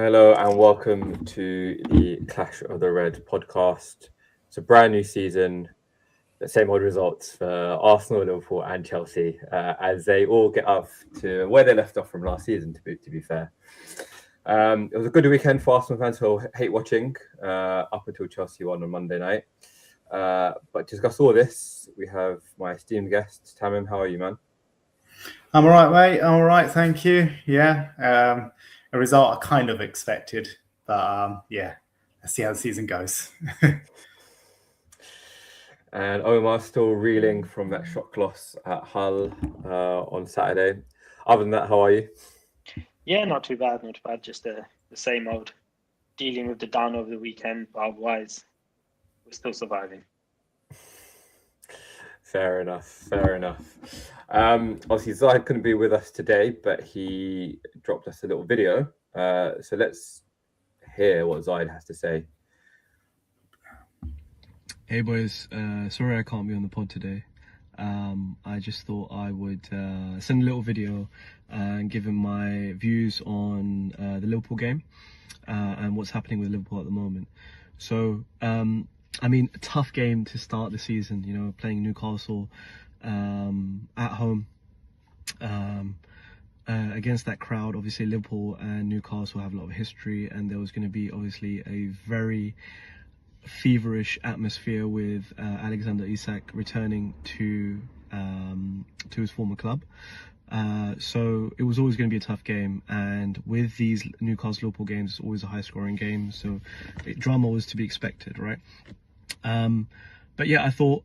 Hello and welcome to the Clash of the Red podcast. It's a brand new season, the same old results for Arsenal, Liverpool, and Chelsea as they all get up to where they left off from last season. To be fair, it was a good weekend for Arsenal fans who hate watching up until Chelsea won on Monday night. But to discuss all this, we have my esteemed guest Tamim. How are you, man? I'm all right, mate. I'm all right, thank you. Yeah, a result I kind of expected, but yeah, let's see how the season goes. And Omar's still reeling from that shock loss at Hull on Saturday. Other than that, how are you? Yeah, not too bad. Just the same old, dealing with the down over the weekend, but otherwise, we're still surviving. Fair enough. Obviously, Zaid couldn't be with us today, but he dropped us a little video. So let's hear what Zaid has to say. Hey boys, sorry I can't be on the pod today. I just thought I would send a little video and give him my views on the Liverpool game and what's happening with Liverpool at the moment. So, I mean, a tough game to start the season, you know, playing Newcastle at home against that crowd. Obviously, Liverpool and Newcastle have a lot of history, and there was going to be obviously a very feverish atmosphere with Alexander Isak returning to his former club. So it was always going to be a tough game, and with these Newcastle Liverpool games, it's always a high scoring game, so drama was to be expected, right? But yeah, I thought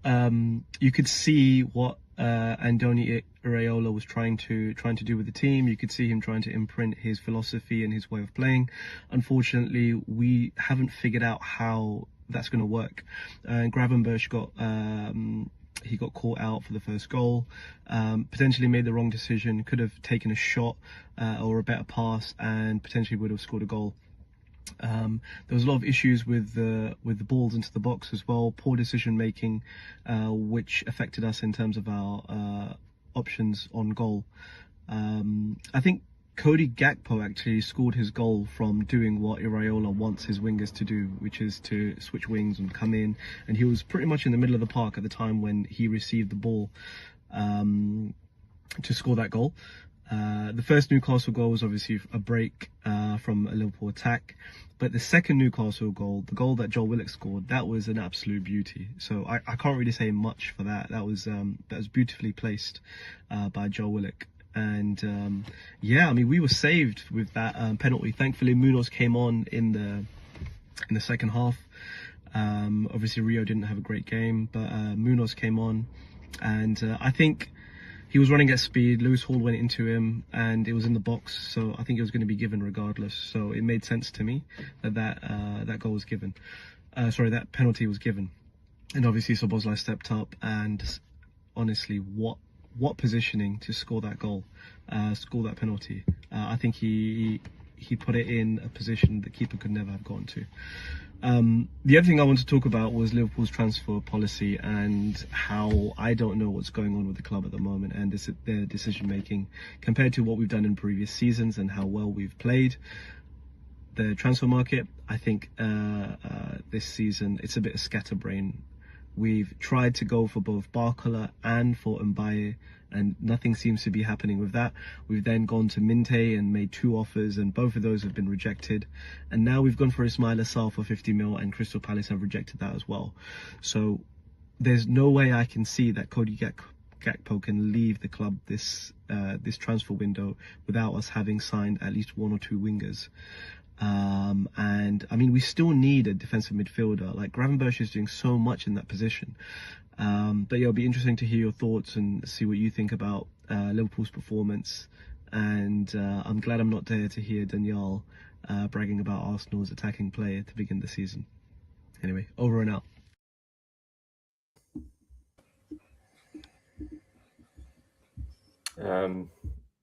you could see what Andoni Iraola was trying to do with the team. You could see him trying to imprint his philosophy and his way of playing. Unfortunately, we haven't figured out how that's going to work. Gravenberch got caught out for the first goal, potentially made the wrong decision, could have taken a shot or a better pass and potentially would have scored a goal. There was a lot of issues with the balls into the box as well, poor decision making, which affected us in terms of our options on goal. I think Cody Gakpo actually scored his goal from doing what Iraola wants his wingers to do, which is to switch wings and come in. And he was pretty much in the middle of the park at the time when he received the ball to score that goal. The first Newcastle goal was obviously a break from a Liverpool attack, but the second Newcastle goal, the goal that Joel Willock scored, that was an absolute beauty. So I can't really say much for that. That was beautifully placed by Joel Willock. And yeah, I mean, we were saved with that penalty. Thankfully, Munoz came on in the second half. Obviously, Rio didn't have a great game, but Munoz came on, and I think he was running at speed. Lewis Hall went into him, and it was in the box, so I think it was going to be given regardless. So it made sense to me that goal was given. That penalty was given, and obviously Szoboszlai stepped up, and honestly, what positioning to score that goal, score that penalty. I think he put it in a position the keeper could never have gotten to. The other thing I want to talk about was Liverpool's transfer policy and how I don't know what's going on with the club at the moment and their decision making compared to what we've done in previous seasons and how well we've played. The transfer market, I think this season it's a bit of scatterbrain. We've tried to go for both Barcola and for Mbaye, and nothing seems to be happening with that. We've then gone to Minte and made 2 offers, and both of those have been rejected. And now we've gone for Ismail Assal for 50 mil, and Crystal Palace have rejected that as well. So there's no way I can see that Cody Gakpo can leave the club this transfer window without us having signed at least 1 or 2 wingers. And I mean, we still need a defensive midfielder. Like Gravenberch is doing so much in that position. But yeah, it'll be interesting to hear your thoughts and see what you think about Liverpool's performance. And I'm glad I'm not there to hear Daniel bragging about Arsenal's attacking play to begin the season. Anyway, over and out.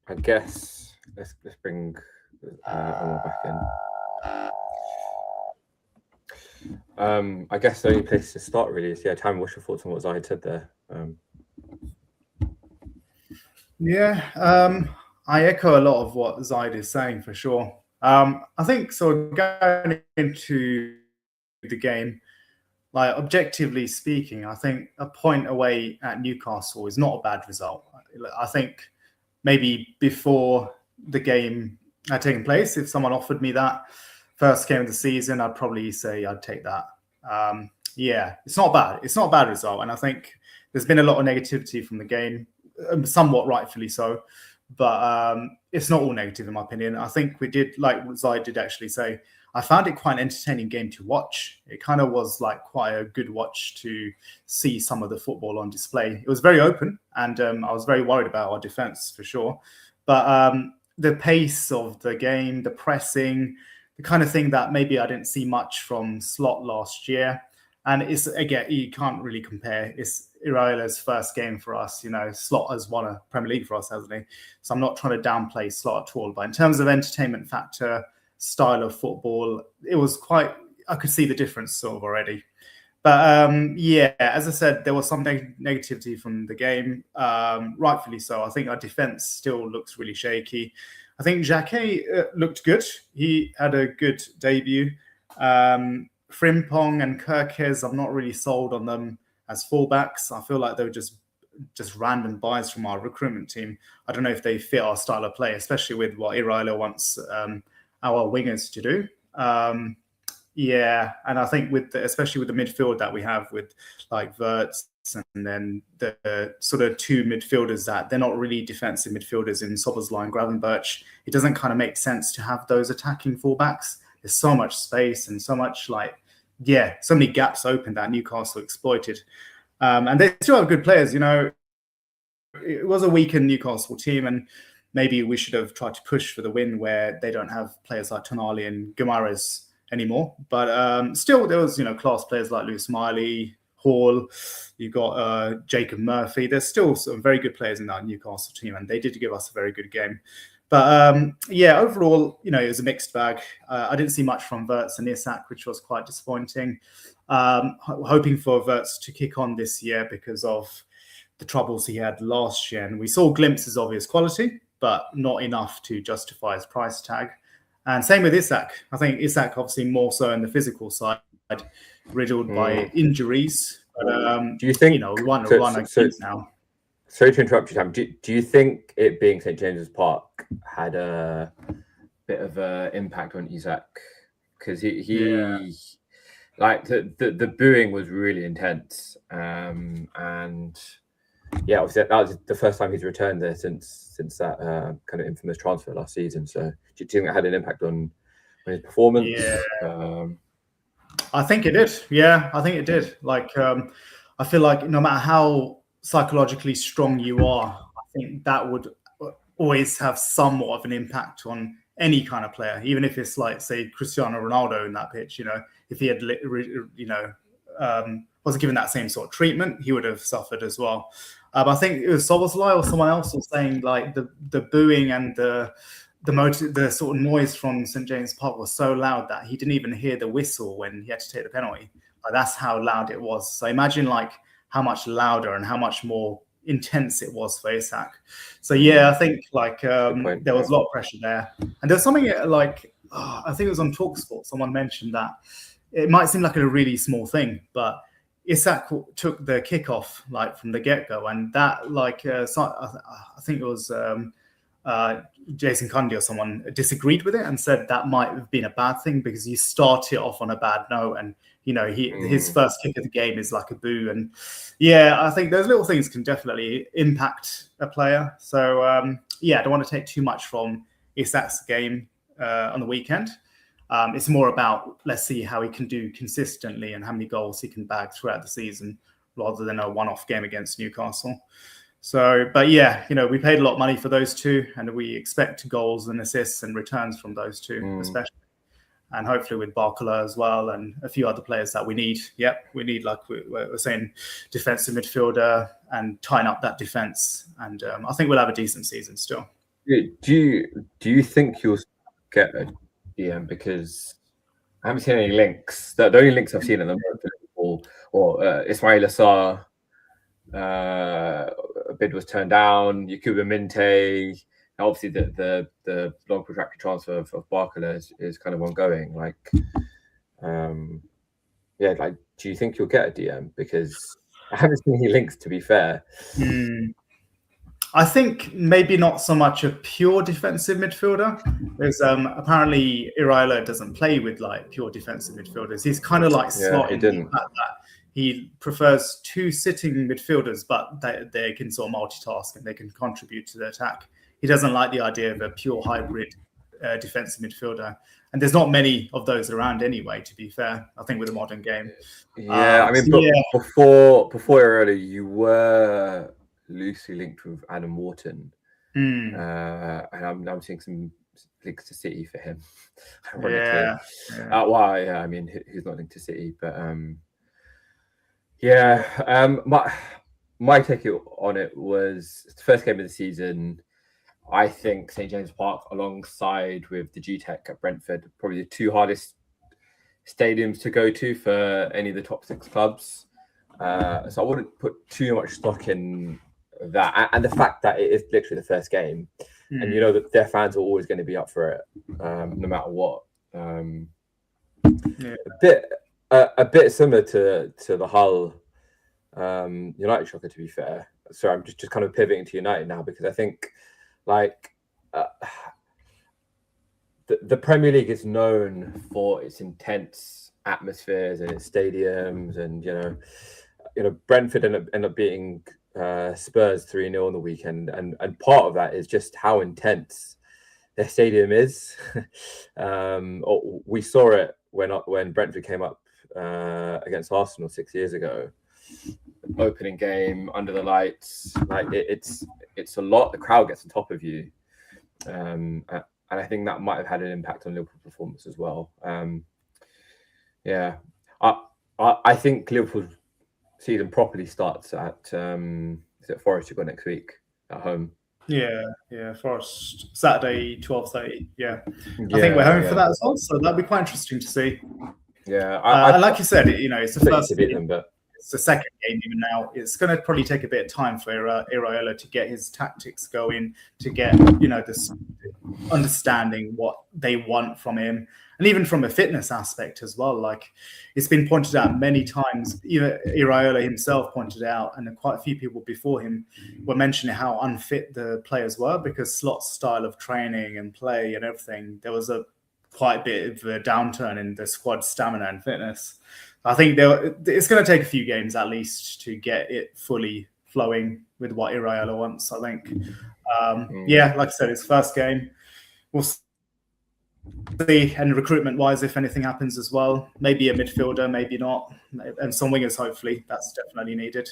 I guess let's bring Omar back in. I guess the only place to start really is Tam. What's your thoughts on what Zaid said there? I echo a lot of what Zaid is saying for sure. I think so. Going into the game, like objectively speaking, I think a point away at Newcastle is not a bad result. I think maybe before the game had taken place, if someone offered me that first game of the season, I'd probably say I'd take that. Yeah, it's not bad. It's not a bad result, and I think there's been a lot of negativity from the game, somewhat rightfully so. But it's not all negative, in my opinion. I think we did, like Zai did actually say, I found it quite an entertaining game to watch. It kind of was like quite a good watch to see some of the football on display. It was very open, and I was very worried about our defense for sure. But the pace of the game, the pressing, the kind of thing that maybe I didn't see much from Slot last year. And it's, again, you can't really compare. It's Iraola's first game for us. You know, Slot has won a Premier League for us, hasn't he? So I'm not trying to downplay Slot at all. But in terms of entertainment factor, style of football, it was quite, I could see the difference sort of already. But yeah, as I said, there was some negativity from the game, rightfully so. I think our defense still looks really shaky. I think Jacquet looked good. He had a good debut. Frimpong and Kirkes, I'm not really sold on them as fullbacks. I feel like they were just random buys from our recruitment team. I don't know if they fit our style of play, especially with what Iraola wants our wingers to do. Yeah, and I think especially with the midfield that we have with like Wirtz and then the sort of two midfielders that they're not really defensive midfielders in Szoboszlai and Gravenberch, it doesn't kind of make sense to have those attacking fullbacks. There's so much space and so much so many gaps open that Newcastle exploited. And they still have good players, you know. It was a weakened Newcastle team, and maybe we should have tried to push for the win where they don't have players like Tonali and Guimaraes anymore. But still, there was, you know, class players like Lewis Miley, Hall. You've got Jacob Murphy. There's still some very good players in that Newcastle team, and they did give us a very good game. But yeah, overall, you know, it was a mixed bag. I didn't see much from Wirtz and Isak, which was quite disappointing. Hoping for Wirtz to kick on this year because of the troubles he had last year. And we saw glimpses of his quality, but not enough to justify his price tag. And same with Isak. I think Isak obviously more so in the physical side, riddled by injuries. But do you think, you know, we won a game now. Sorry to interrupt you, Tam. Do you think it being St. James's Park had a bit of an impact on Isak? Because he like the booing was really intense, and yeah, obviously that was the first time he's returned there since that kind of infamous transfer last season. So do you think it had an impact on his performance? Yeah. I think it did. Yeah, I think it did. Like, I feel like no matter how psychologically strong you are, I think that would always have somewhat of an impact on any kind of player, even if it's like, say, Cristiano Ronaldo in that pitch. You know, if he had, you know, wasn't given that same sort of treatment, he would have suffered as well. I think it was Szoboszlai or someone else was saying like the booing and the sort of noise from St. James's Park was so loud that he didn't even hear the whistle when he had to take the penalty. Like, that's how loud it was. So imagine like how much louder and how much more intense it was for Isak. So yeah, I think like there was a lot of pressure there. And there's something like, I think it was on TalkSport, someone mentioned that it might seem like a really small thing, but Isak took the kickoff like from the get-go, and that like I think it was Jason Cundy or someone disagreed with it and said that might have been a bad thing because you start it off on a bad note, and you know his first kick of the game is like a boo. And yeah, I think those little things can definitely impact a player. So yeah, I don't want to take too much from Isak's game on the weekend. It's more about, let's see how he can do consistently and how many goals he can bag throughout the season rather than a one-off game against Newcastle. So, but yeah, you know, we paid a lot of money for those two, and we expect goals and assists and returns from those two, especially. And hopefully with Barcola as well, and a few other players that we need. Yep, we need, like we're saying, defensive midfielder and tying up that defense. And I think we'll have a decent season still. Do you think you'll get a DM? Because I haven't seen any links. The only links I've seen in them are Liverpool or Ismail Assar. A bid was turned down. Yakuba Minte, Obviously, the long protracted transfer of Barcola is kind of ongoing. Like, like, do you think you'll get a DM? Because I haven't seen any links, to be fair. I think maybe not so much a pure defensive midfielder, because apparently Iraola doesn't play with like pure defensive midfielders. He's kind of like slotting the fact that he prefers two sitting midfielders, but they can sort of multitask and they can contribute to the attack. He doesn't like the idea of a pure hybrid defensive midfielder. And there's not many of those around anyway, to be fair, I think, with the modern game. Yeah, before Iraola, you were loosely linked with Adam Wharton. And I'm seeing some links to City for him. Ironically. I mean, he's not linked to City, but my take on it was the first game of the season. I think St James Park, alongside with the G-Tech at Brentford, probably the two hardest stadiums to go to for any of the top 6 clubs. So I wouldn't put too much stock in that, and the fact that it is literally the first game, and you know that their fans are always going to be up for it, no matter what. A bit similar to the Hull United shocker, to be fair. Sorry, I'm just kind of pivoting to United now, because I think like the Premier League is known for its intense atmospheres and its stadiums, and you know Brentford end up beating Spurs 3-0 on the weekend, and part of that is just how intense their stadium is. We saw it when Brentford came up against Arsenal 6 years ago. Opening game under the lights, like it's a lot. The crowd gets on top of you, and I think that might have had an impact on Liverpool performance as well. I think Liverpool season properly starts at is it Forest you got next week at home? Yeah, Forest Saturday 12:30. I think we're home for that as well, so that'd be quite interesting to see. And like you said, it's the first game, but it's the second game even now. It's going to probably take a bit of time for Iraola to get his tactics going, to get this understanding what they want from him, and even from a fitness aspect as well. Like, it's been pointed out many times. Even Iraola himself pointed out, and quite a few people before him were mentioning how unfit the players were, because Slot's style of training and play and everything, there was quite a bit of a downturn in the squad stamina and fitness. I think it's going to take a few games at least to get it fully flowing with what Iraola wants, I think. Like I said, it's first game. We'll see, and recruitment-wise, if anything happens as well. Maybe a midfielder, maybe not. And some wingers, hopefully. That's definitely needed.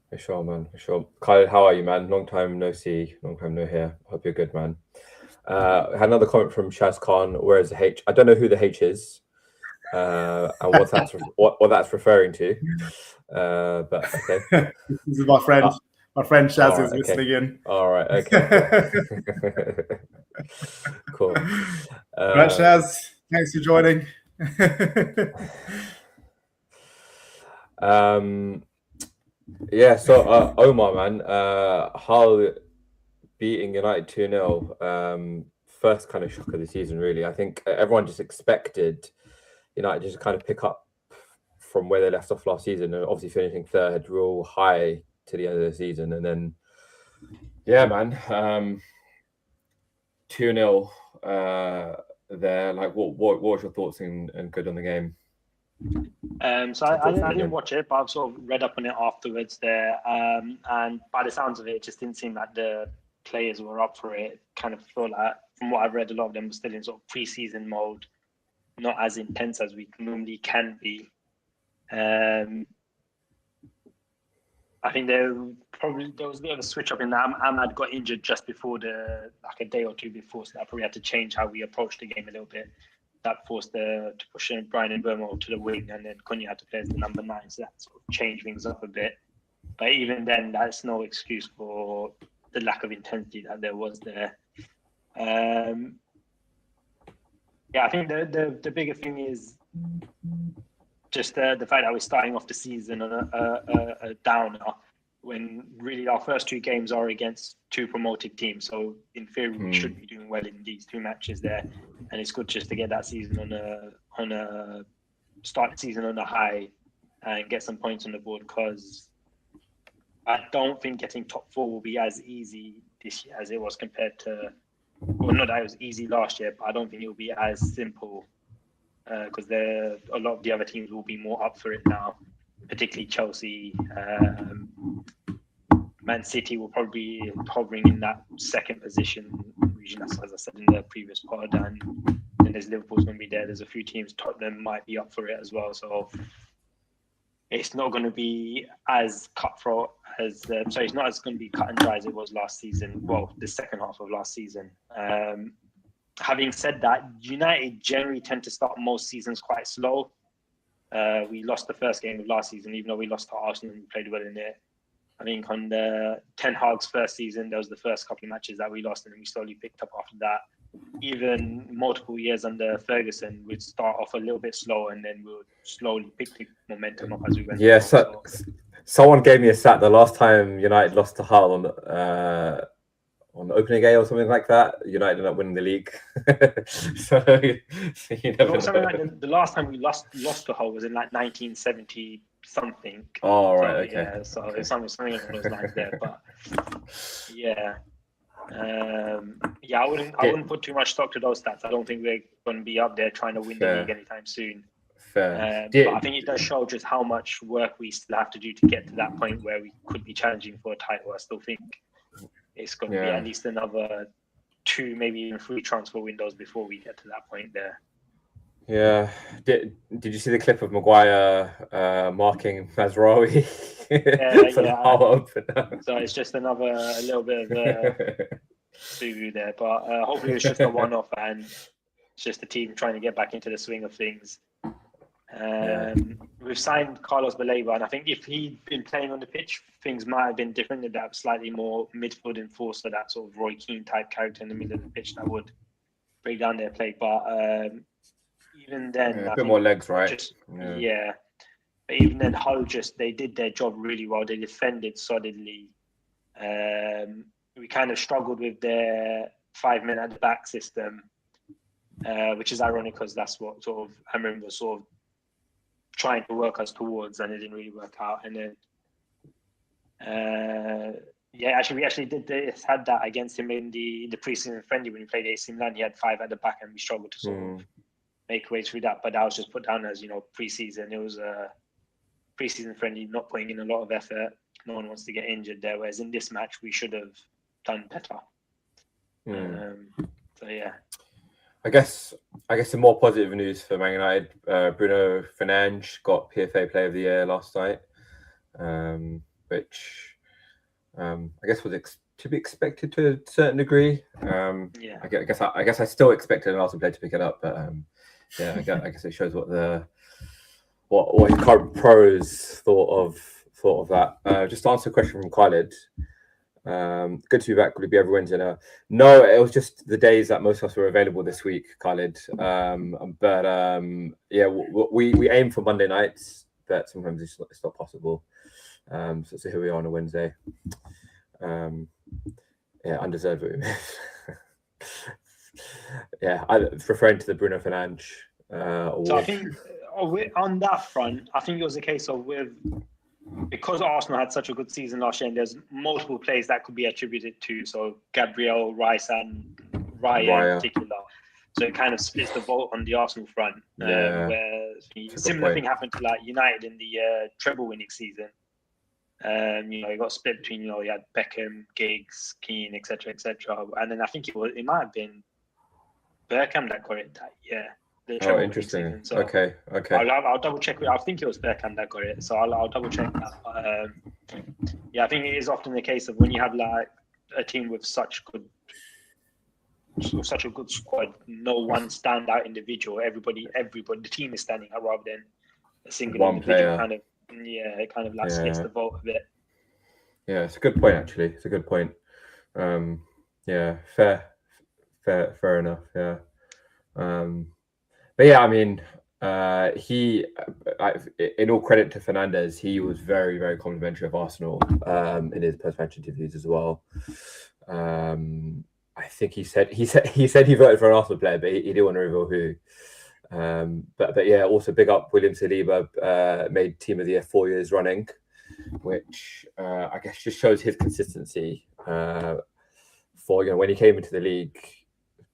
For sure, man. For sure. Kyle, how are you, man? Long time no see, long time no hear. Hope you're good, man. I had another comment from Shaz Khan. Where is the H? I don't know who the H is, and what that's referring to. But okay. This is my friend. My friend Shaz is listening in. All right. Okay. Cool. All right, Shaz. Thanks for joining. So Omar, man, Hull beating United 2-0, first kind of shock of the season, really. I think everyone just expected United just kind of pick up from where they left off last season, and obviously finishing third, real high to the end of the season. And then, 2-0 there. Like, what was your thoughts and good on the game? So I didn't watch it, but I've sort of read up on it afterwards there. And by the sounds of it, it just didn't seem like the players were up for it. Kind of feel like, from what I've read, a lot of them were still in sort of pre-season mode, not as intense as we normally can be. I think there was a bit of a switch up in that. Ahmad got injured just before a day or two before, so that probably had to change how we approached the game a little bit. That forced to push Brian Mbeumo to the wing, and then Cunha had to play as the number 9, so that sort of changed things up a bit. But even then, that's no excuse for the lack of intensity that there was there. I think the bigger thing is just the fact that we're starting off the season on a downer when really our first 2 games are against 2 promoted teams. So in theory, we should be doing well in these 2 matches there, and it's good just to get that season on a start the season on a high and get some points on the board, because I don't think getting top 4 will be as easy this year as it was compared to, well, not that it was easy last year, but I don't think it will be as simple, because a lot of the other teams will be more up for it now, particularly Chelsea. Man City will probably be hovering in that second position region, as I said in the previous pod, and then there's Liverpool's going to be there. There's a few teams, Tottenham might be up for it as well. So it's not going to be as cutthroat as it's not as going to be cut and dry as it was last season. Well, the second half of last season. Having said that, United generally tend to start most seasons quite slow. We lost the first game of last season, even though we lost to Arsenal and played well in it. I think on the Ten Hag's first season, there was the first couple of matches that we lost, and then we slowly picked up after that. Even multiple years under Ferguson, we'd start off a little bit slow, and then we'll slowly pick the momentum up as we went. Yeah, someone gave me a stat the last time United lost to Hull on the opening day or something like that. United ended up winning the league. so you never know. Like the last time we lost to Hull was in like 1970 something. Oh, right, so, okay. Yeah, so it's something along those lines there. But yeah. I wouldn't put too much stock to those stats. I don't think we're going to be up there trying to win the league anytime soon. Fair. But I think it does show just how much work we still have to do to get to that point where we could be challenging for a title. I still think it's going to be at least another 2, maybe even 3 transfer windows before we get to that point there. Yeah. Did you see the clip of Maguire marking Mazraoui? So it's just a little bit of preview there, but hopefully it's just a one-off and it's just the team trying to get back into the swing of things. We've signed Carlos Baleba, and I think if he'd been playing on the pitch, things might have been different. They'd have slightly more midfield enforcer, that sort of Roy Keane type character in the middle of the pitch that would break down their play. But even then, a bit more legs, right? But even then, Hull they did their job really well. They defended solidly. We kind of struggled with their 5-men at the back system, which is ironic because that's what sort of Amorim was sort of trying to work us towards, and it didn't really work out. And then, we actually had that against him in the preseason friendly when he played AC Milan. He had 5 at the back, and we struggled to sort of make way through that. But that was just put down as preseason. It was a preseason friendly, not putting in a lot of effort. No one wants to get injured there. Whereas in this match, we should have done better. So yeah. I guess some more positive news for Man United. Bruno Fernandes got PFA Player of the Year last night, which I guess was to be expected to a certain degree. I guess I still expected an Arsenal player to pick it up, but I guess it shows what his current pros thought of that. Just to answer a question from Khalid. Good to be back. Would it be every Wednesday now? No, it was just the days that most of us were available this week, Khalid. We aim for Monday nights, but sometimes it's not possible. So here we are on a Wednesday. Undeserved. Referring to the Bruno Fernandes award. So I think on that front, I think it was a case of because Arsenal had such a good season last year, and there's multiple players that could be attributed to. So Gabriel, Rice, and Raya in particular. So it kind of splits the vote on the Arsenal front. Where similar thing happened to United in the treble-winning season. It got split between you had Beckham, Giggs, Keane, etc., and then I think it might have been Bergkamp that got it that year. Oh, interesting. So okay. I'll double check. I think it was Bergkamp that got it, so I'll double check that. I think it is often the case of when you have a team with such a good squad, no one standout individual. Everybody, the team is standing out rather than a single one individual. player. It kind of splits the vote a bit. Yeah, it's a good point actually. It's a good point. Fair enough. Yeah. But yeah, I mean, He, in all credit to Fernandes, he was very, very complimentary of Arsenal in his post-match interviews as well. I think he said he voted for an Arsenal player, but he didn't want to reveal who. But yeah, also big up William Saliba, made Team of the Year 4 years running, which I guess just shows his consistency. For when he came into the league,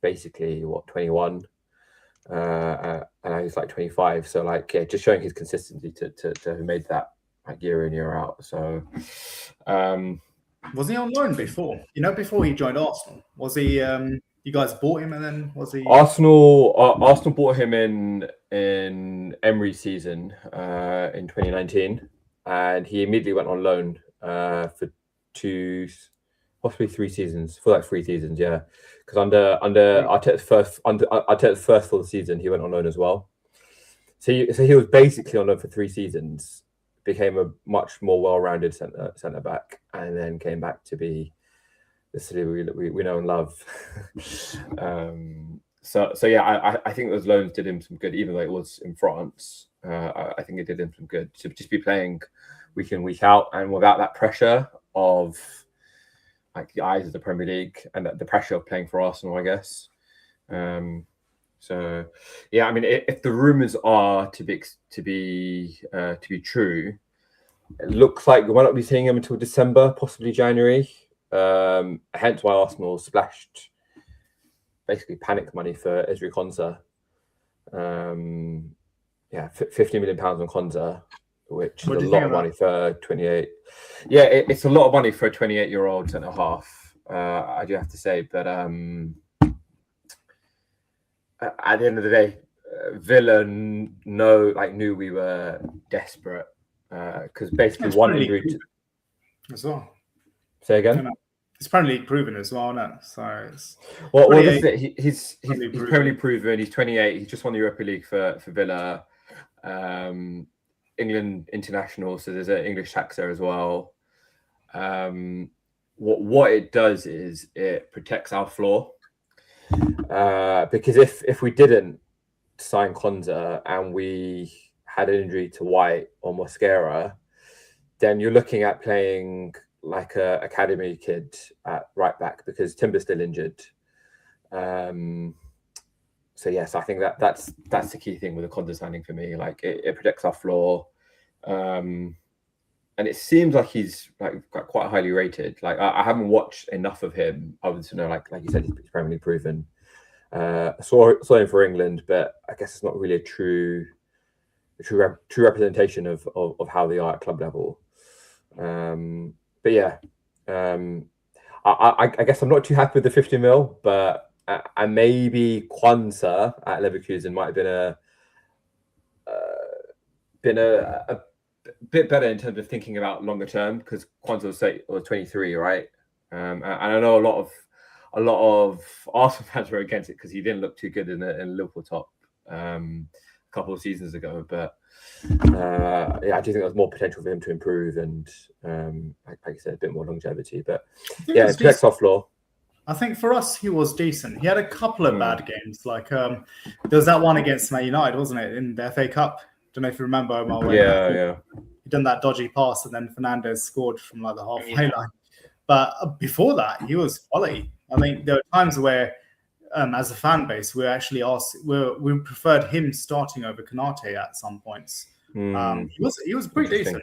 basically 21. And now he's like 25, so like just showing his consistency to who made that like year in year out. So was he on loan before? Before he joined Arsenal, was he? You guys bought him, and then was he? Arsenal bought him in Emery's season in 2019, and he immediately went on loan for possibly 3 seasons, for like 3 seasons, yeah. Because under Arteta's first full season, he went on loan as well. So he was basically on loan for 3 seasons, became a much more well-rounded centre back, and then came back to be the city we know and love. So yeah, I think those loans did him some good, even though it was in France. I think it did him some good to just be playing week in, week out, and without that pressure of like the eyes of the Premier League and the pressure of playing for Arsenal, I guess. So yeah, I mean, if the rumours are to be true, it looks like we might not be seeing him until December, possibly January. Hence why Arsenal splashed basically panic money for Ezri Konsa. 50 million pounds on Konsa, which is a lot of money for 28. Yeah, it's a lot of money for a 28-year-old centre half. I do have to say, but at the end of the day, Villa knew we were desperate because basically one injury as well. Say again. It's Premier League proven as well, isn't it? So it's this is it. He's Premier League proven. He's 28. He's just won the Europa League for Villa. England international, so there's an English tax there as well. What it does is it protects our floor, because if we didn't sign Konsa and we had an injury to White or Mosquera, then you're looking at playing like a academy kid at right back because Timber's still injured. So yes, I think that's the key thing with the Konsa signing for me. Like it protects our floor, and it seems like he's like quite highly rated. Like I haven't watched enough of him other than to know, like you said, he's Premier League proven. Saw him for England, but I guess it's not really a true representation of how they are at club level. But yeah, I guess I'm not too happy with the 50 mil, but and maybe Kwanzaa at Leverkusen might have been a bit better in terms of thinking about longer term, because Kwanzaa was 23, right? And I know a lot of Arsenal fans were against it because he didn't look too good in Liverpool top a couple of seasons ago. But I do think there's more potential for him to improve and, like you said, a bit more longevity. But yeah, it protects our floor. I think for us, he was decent. He had a couple of bad games. Like there was that one against Man United, wasn't it, in the FA Cup? Don't know if you remember, Omar. Yeah. He done that dodgy pass, and then Fernandes scored from like the halfway line. But before that, he was quality. I mean, there were times where, as a fan base, we actually we preferred him starting over Konate at some points. He was pretty decent.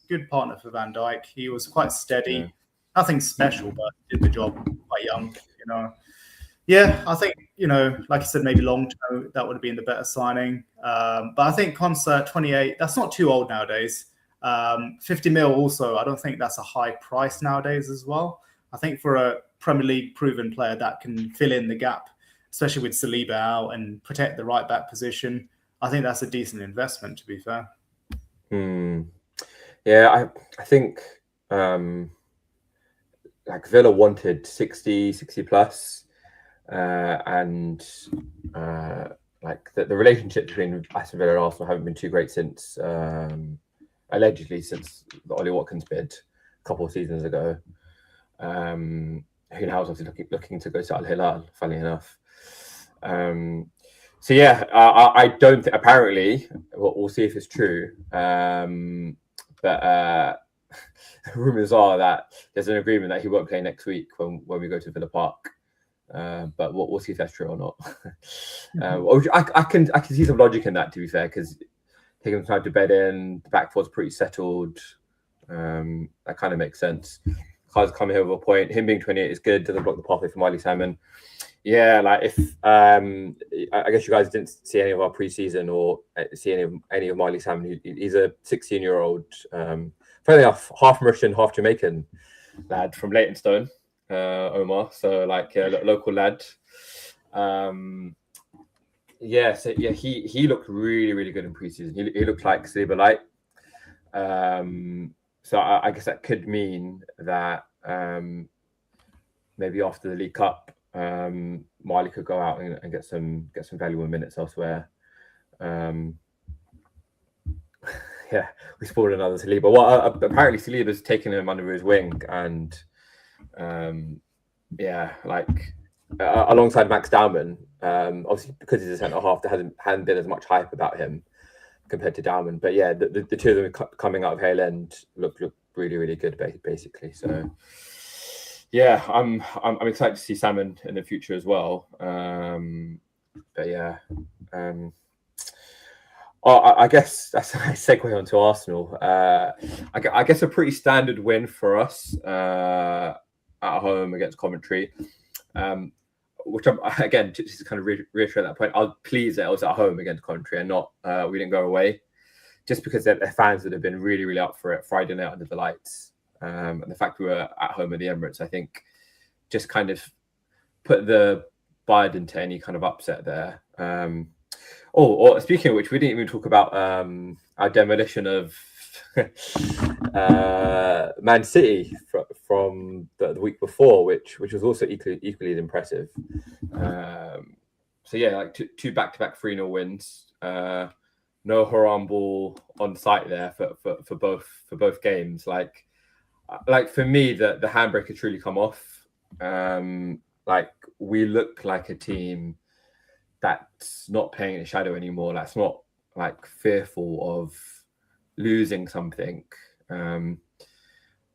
Good partner for Van Dijk. He was quite steady. Yeah. Nothing special, but did the job quite young, Yeah, I think, like I said, maybe long term, that would have been the better signing. But I think Konsa 28, that's not too old nowadays. 50 mil also, I don't think that's a high price nowadays as well. I think for a Premier League proven player that can fill in the gap, especially with Saliba out and protect the right back position, I think that's a decent investment, to be fair. Yeah, I think like Villa wanted 60 plus, and like the relationship between Aston Villa and Arsenal haven't been too great since allegedly since the Ollie Watkins bid a couple of seasons ago. Who now is obviously looking to go to Al Hilal, funny enough. So yeah, I don't think. Apparently, we'll see if it's true. But rumors are that there's an agreement that he won't play next week when we go to Villa Park. But we'll see if that's true or not. I can see some logic in that, to be fair, because taking time to bed in, the back four's pretty settled. That kind of makes sense. Carl's coming here with a point. Him being 28 is good. Doesn't block the pathway for Miley Salmon. Yeah, like if I guess you guys didn't see any of our preseason or see any of Miley Salmon. He's a 16-year-old, fairly enough, half Mauritian, half Jamaican lad from Leytonstone, Omar. So like a local lad. Yeah, so yeah, he looked really, really good in preseason. He looked like Saliba light. So I guess that could mean that maybe after the League Cup, Miley could go out and get some valuable minutes elsewhere. Yeah, we spoiled another Saliba. Well, apparently Saliba's taken him under his wing, and yeah, like alongside Max Dowman. Obviously, because he's a centre half, there hadn't been as much hype about him compared to Dowman. But yeah, the two of them coming out of Hale End look really, really good, basically. So yeah, I'm excited to see Salmon in the future as well. But yeah, I guess that's a nice segue onto Arsenal. I guess a pretty standard win for us at home against Coventry. Which I'm, again, just to kind of reiterate that point, I was pleased that I was at home against Coventry and not we didn't go away, just because their fans would have been really, really up for it Friday night under the lights. And the fact we were at home at the Emirates, I think, just kind of put the bud into any kind of upset there. Or speaking of which, we didn't even talk about our demolition of Man City from the week before, which was also equally as impressive. So yeah, like two back-to-back 3-0 wins. No haram ball on site there for both games. Like for me, the handbrake had truly come off. Like we look like a team that's not playing in the shadow anymore. That's not like fearful of losing something.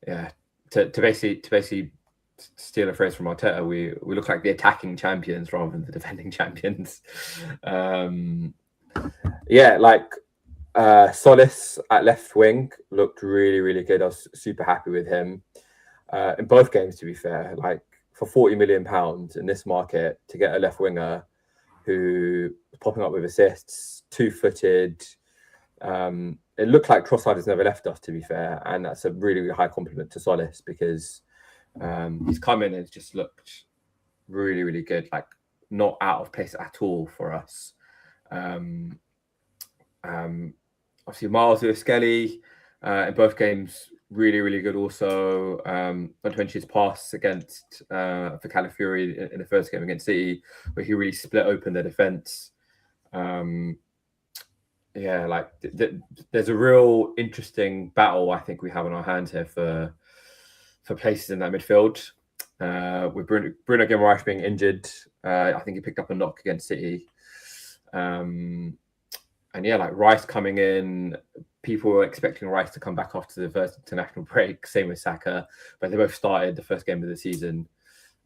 Yeah, to basically steal a phrase from Arteta, we look like the attacking champions rather than the defending champions. Yeah, like Solis at left wing looked really, really good. I was super happy with him in both games, to be fair. Like for £40 million in this market to get a left winger who was popping up with assists, 2-footed. It looked like Trossard has never left us, to be fair, and that's a really, really high compliment to Solis, because he's come in and just looked really, really good, like not out of place at all for us. Obviously, Miles Lewis Skelly in both games, really, really good. Also, Antoine's pass against for Calafiori in the first game against City, where he really split open their defense. Yeah, like there's a real interesting battle I think we have on our hands here for places in that midfield. With Bruno Guimaraes being injured, I think he picked up a knock against City. And yeah, like Rice coming in, people were expecting Rice to come back after the first international break, same with Saka, but they both started the first game of the season.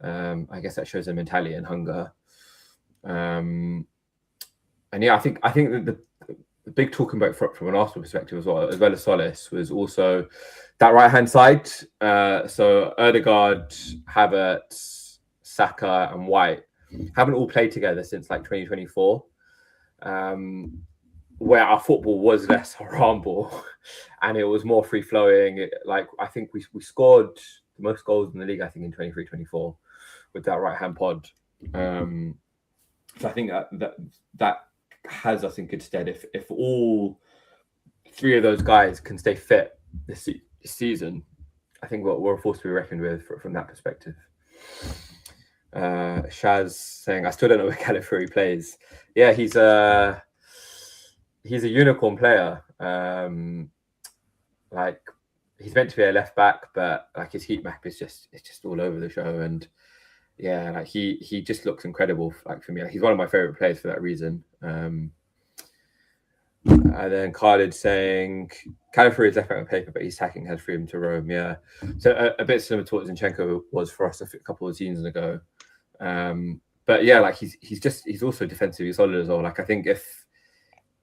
I guess that shows their mentality and hunger. And yeah, I think that the big talking about from an Arsenal perspective as well as Solis, was also that right-hand side. So Ødegaard, Havertz, Saka and White haven't all played together since like 2024. Where our football was less haram ball and it was more free-flowing. Like I think we scored the most goals in the league, I think, in 23-24 with that right-hand pod. So I think that has us in good stead. If all three of those guys can stay fit this season, I think we're a force to be reckoned with from that perspective. Shaz saying, I still don't know where Calafiori plays. Yeah, he's a unicorn player. Like he's meant to be a left back, but like his heat map is just all over the show. And yeah, like he just looks incredible. Like for me, like, he's one of my favorite players for that reason. And then Khalid saying Coventry is definitely on paper, but he's tacking head through him to Rome. Yeah, so a bit similar to what Zinchenko was for us a couple of seasons ago. But yeah, like he's also defensively solid as well. Like I think if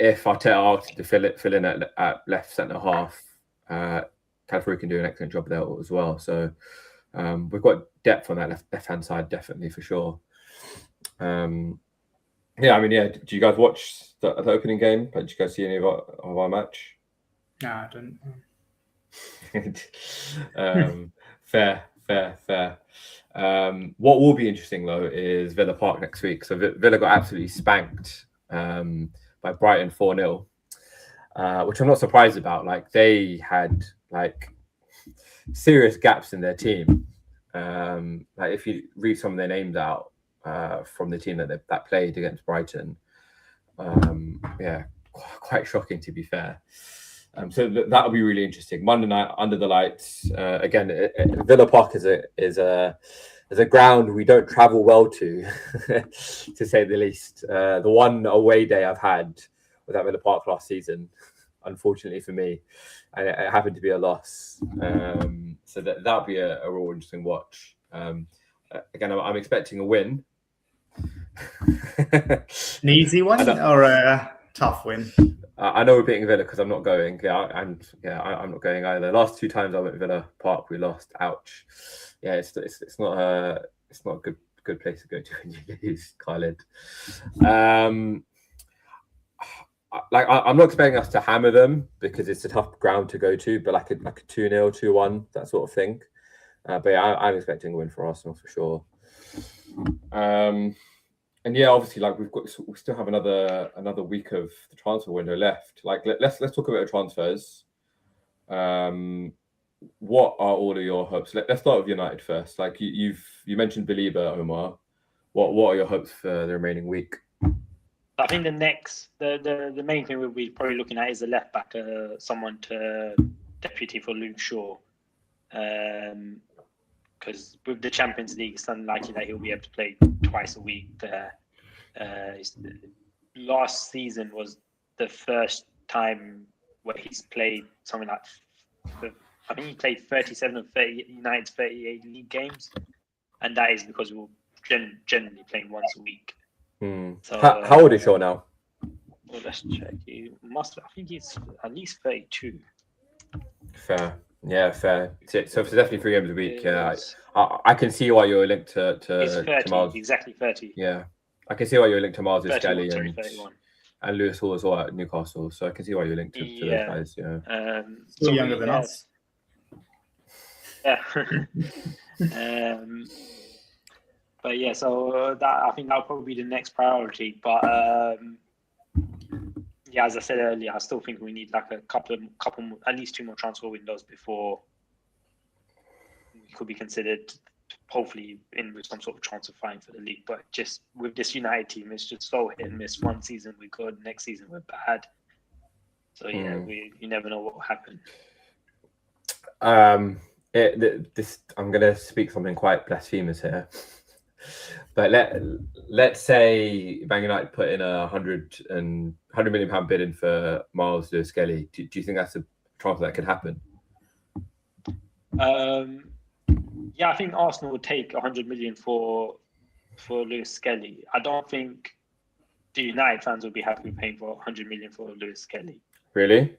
Arteta asked to fill in at left centre half, Coventry can do an excellent job there as well. So we've got depth on that left hand side, definitely for sure. Yeah, I mean, yeah. Do you guys watch the opening game? Did you guys see any of our match? No, I don't. Fair. What will be interesting though is Villa Park next week. So Villa got absolutely spanked by Brighton 4-0, which I'm not surprised about. Like they had like serious gaps in their team. Like if you read some of their names out from the team that played against Brighton, yeah, quite shocking to be fair. So that'll be really interesting. Monday night under the lights. Again, Villa Park is a ground we don't travel well to, to say the least. The one away day I've had was at Villa Park last season, unfortunately for me, and it happened to be a loss. So that'll be a real interesting watch. Again, I'm expecting a win. An easy one or a tough win? I know we're beating Villa because I'm not going. I'm not going either. The last 2 times I went to Villa Park, we lost. Ouch. Yeah, it's not a good place to go to when you lose, Khalid. I'm not expecting us to hammer them because it's a tough ground to go to, but like a 2-0, 2-1, that sort of thing. But yeah, I'm expecting a win for Arsenal for sure. And yeah, obviously, like we still have another week of the transfer window left. Like let's talk about transfers. What are all of your hopes? Let's start with United first. Like you mentioned Belieber, Omar. What are your hopes for the remaining week? I think the main thing we'll be probably looking at is the left back, someone to deputy for Luke Shaw. Because with the Champions League, it's unlikely that he'll be able to play twice a week there. Last season was the first time where he's played something like, I think he played 37 of 30 United's 38 league games, and that is because we were generally playing once a week. So, how old is Shaw now? Well, let's check. I think he's at least 32. Fair. Yeah, fair. So it's definitely 3 games a week. Yeah, I can see why you're linked to 30, Miles. exactly 30. Yeah, I can see why you're linked to Miles 31, Skelly sorry, 31. and Lewis Hall as well at Newcastle. So I can see why you're linked to those guys. Yeah, Still younger than us. Yeah. But yeah, so I think that'll probably be the next priority. But yeah, as I said earlier, I still think we need like a couple at least 2 more transfer windows before we could be considered, hopefully, in with some sort of transfer fine for the league. But just with this United team, it's just so hit and miss. One season we're good, next season we're bad. So yeah, you never know what will happen. I'm gonna speak something quite blasphemous here. But let's say Man United put in £100 million bid in for Miles Lewis Skelly. Do you think that's a transfer that could happen? Yeah, I think Arsenal would take 100 million for Lewis Skelly. I don't think the United fans would be happy paying for 100 million for Lewis Skelly. Really?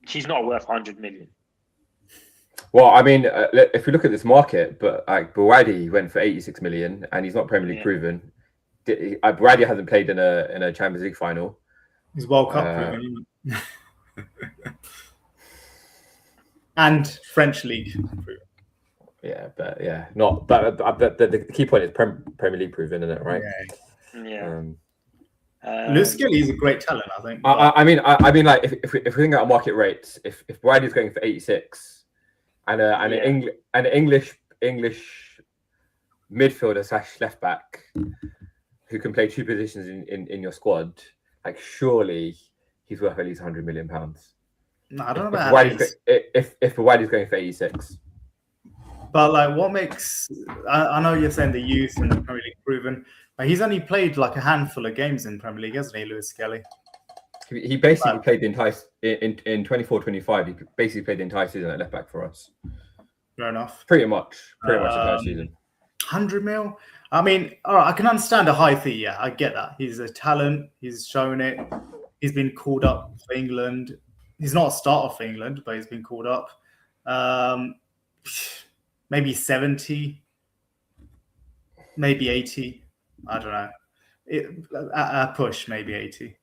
He's not worth 100 million. Well, I mean, if we look at this market, but like Buwadi went for 86 million, and he's not Premier League proven. Buwadi hasn't played in a Champions League final. He's World Cup proven, and French League proven. Yeah, but yeah, not. But the key point is Premier League proven, isn't it? Right? Yeah. Lewis Skelly is a great talent, I think. I mean, like if we think about market rates, if Buwadi is going for 86. And an English midfielder / left back who can play 2 positions in your squad, like surely he's worth at least £100 million. No, I don't know about if Buwadi's going for 86. But like, what makes I know you're saying the youth and the Premier League proven, but he's only played like a handful of games in Premier League, hasn't he, Lewis Skelly? He basically played the entire in 24-25. He basically played the entire season at left back for us. Fair enough. Pretty much the entire season. 100 mil. I mean, all right, I can understand a high fee. Yeah, I get that. He's a talent. He's shown it. He's been called up for England. He's not a starter for England, but he's been called up. Maybe 70, maybe 80. I don't know. At a push, maybe 80.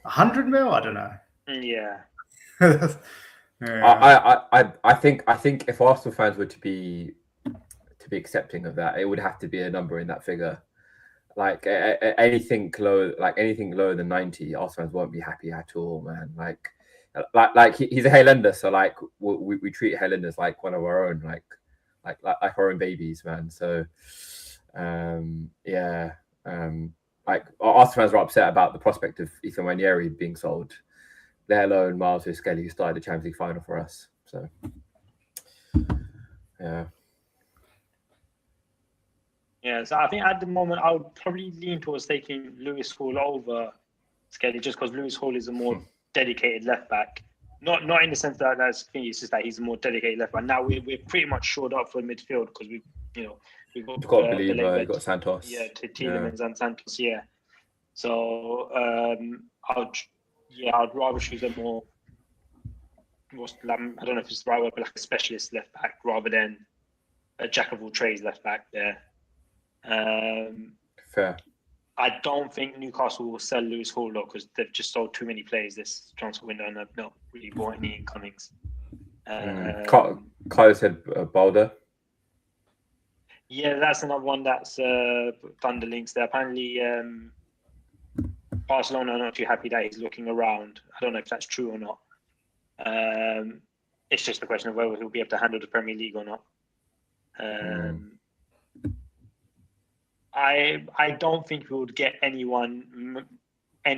100 mil? I don't know. Yeah. Yeah. I think if Arsenal fans were to be accepting of that, it would have to be a number in that figure. Like anything lower than 90, Arsenal fans won't be happy at all, man. Like he's a Highlander, so like we treat Highlanders like one of our own, like our own babies, man. So like Arsenal fans are upset about the prospect of Ethan Nwaneri being sold, let alone Miles Skelly, who started the Champions League final for us. So Yeah, so I think at the moment I would probably lean towards taking Lewis Hall over Skelly, just because Lewis Hall is a more dedicated left back. Not in the sense that it's just that he's a more dedicated left back. Now we're pretty much shored up for midfield because we've got Believer, you've got Santos. Yeah, Tielemans and Santos. Yeah. So I'd rather choose a more I don't know if it's the right word, but like a specialist left back rather than a jack of all trades left back there. Fair. I don't think Newcastle will sell Lewis Hall though, because they've just sold too many players this transfer window and they've not really bought any incomings. Kyle said Balder. Yeah, that's another one that's found the links there. Apparently, Barcelona are not too happy that he's looking around. I don't know if that's true or not. It's just a question of whether he'll be able to handle the Premier League or not. I don't think we would get any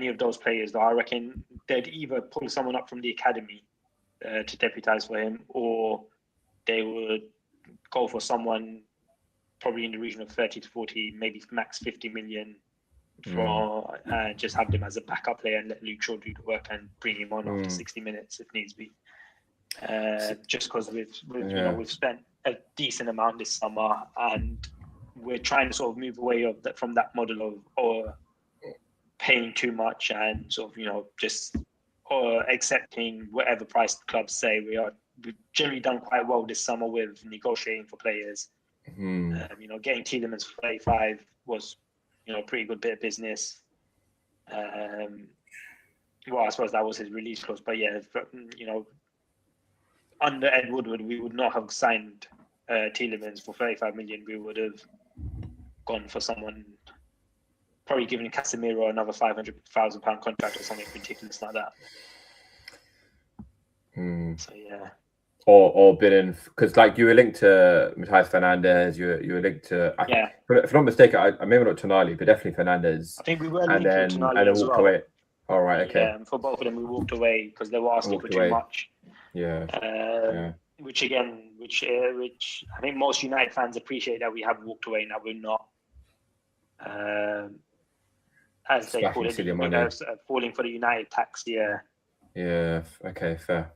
of those players though. I reckon they'd either pull someone up from the academy to deputise for him, or they would go for someone probably in the region of 30 to 40, maybe max 50 million for just have them as a backup player and let Luke Shaw do the work and bring him on after 60 minutes if needs be. Just because we've spent a decent amount this summer and we're trying to sort of move away from that model of paying too much and sort of just accepting whatever price the clubs say. We've generally done quite well this summer with negotiating for players. Getting Tielemans for 35 was a pretty good bit of business. Well, I suppose that was his release clause, but yeah, under Ed Woodward, we would not have signed Tielemans for 35 million. We would have gone for someone, probably giving Casemiro another £500,000 contract or something ridiculous like that. So yeah. Or bidding, because like you were linked to Matthias Fernandez, you were linked to if I'm not mistaken, I maybe not Tonali, but definitely Fernandez. I think we were linked to Tonali as walked well. Away. All right, okay. Yeah, and for both of them we walked away because they were asking for too much. Yeah. Which I think most United fans appreciate that we have walked away and that we're not as they call it, falling for the United tax. Yeah. Okay, fair.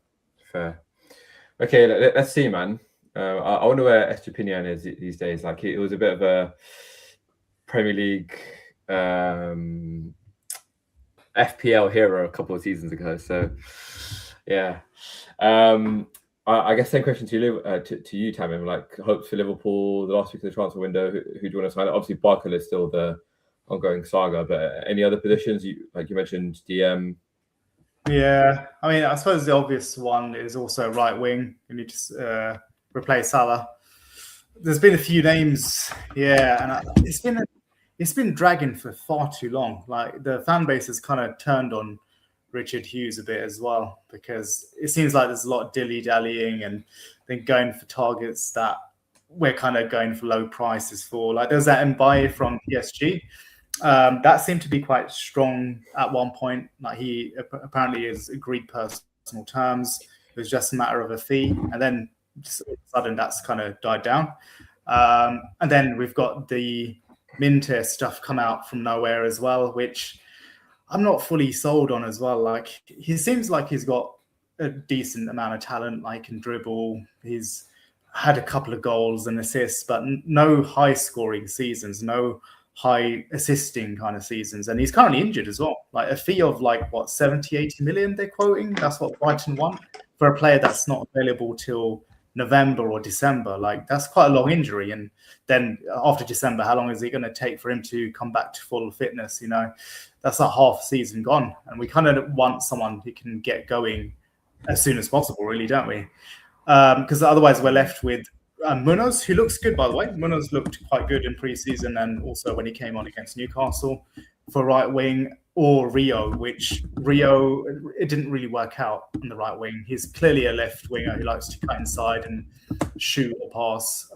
Okay, let's see, man. I wonder where Estupinian is these days. Like, it was a bit of a Premier League FPL hero a couple of seasons ago. So, yeah. I guess same question to you, Tamim. Like, hopes for Liverpool the last week of the transfer window. Who do you want to sign? Obviously, Barker is still the ongoing saga, but any other positions? You mentioned DM. Yeah, I mean, I suppose the obvious one is also right wing. You need to replace Salah. There's been a few names, and it's been dragging for far too long. Like, the fan base has kind of turned on Richard Hughes a bit as well, because it seems like there's a lot of dilly-dallying and then going for targets that we're kind of going for low prices for. Like, there's that Mbaye from PSG. That seemed to be quite strong at one point. Like, he apparently has agreed personal terms. It was just a matter of a fee. And then just all of a sudden that's kind of died down. And then we've got the Minter stuff come out from nowhere as well, which I'm not fully sold on as well. Like, he seems like he's got a decent amount of talent, like, can dribble. He's had a couple of goals and assists, but no high scoring seasons, no high assisting kind of seasons. And he's currently injured as well. Like, a fee of like, what, 70, 80 million they're quoting? That's what Brighton want for a player that's not available till November or December. Like, that's quite a long injury. And then after December, how long is it going to take for him to come back to full fitness? You know, that's a half season gone. And we kind of want someone who can get going as soon as possible, really, don't we? Because otherwise we're left with Munoz, who looks good, by the way. Munoz looked quite good in pre-season and also when he came on against Newcastle for right wing, or Rio, which Rio, it didn't really work out on the right wing. He's clearly a left winger who likes to cut inside and shoot or pass.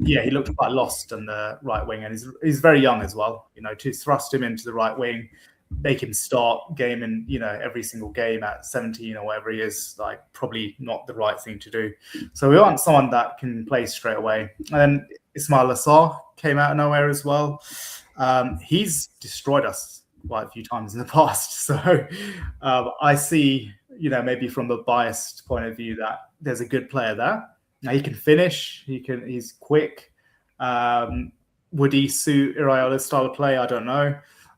He looked quite lost on the right wing, and he's very young as well. You know, to thrust him into the right wing, make him start game in, you know, every single game at 17 or whatever he is, like, probably not the right thing to do. So we want someone that can play straight away. And then Ismail Assar came out of nowhere as well. He's destroyed us quite a few times in the past. So I see, you know, maybe from a biased point of view, that there's a good player there. Now, he can finish. He's quick. Would he suit Iraola's style of play? I don't know.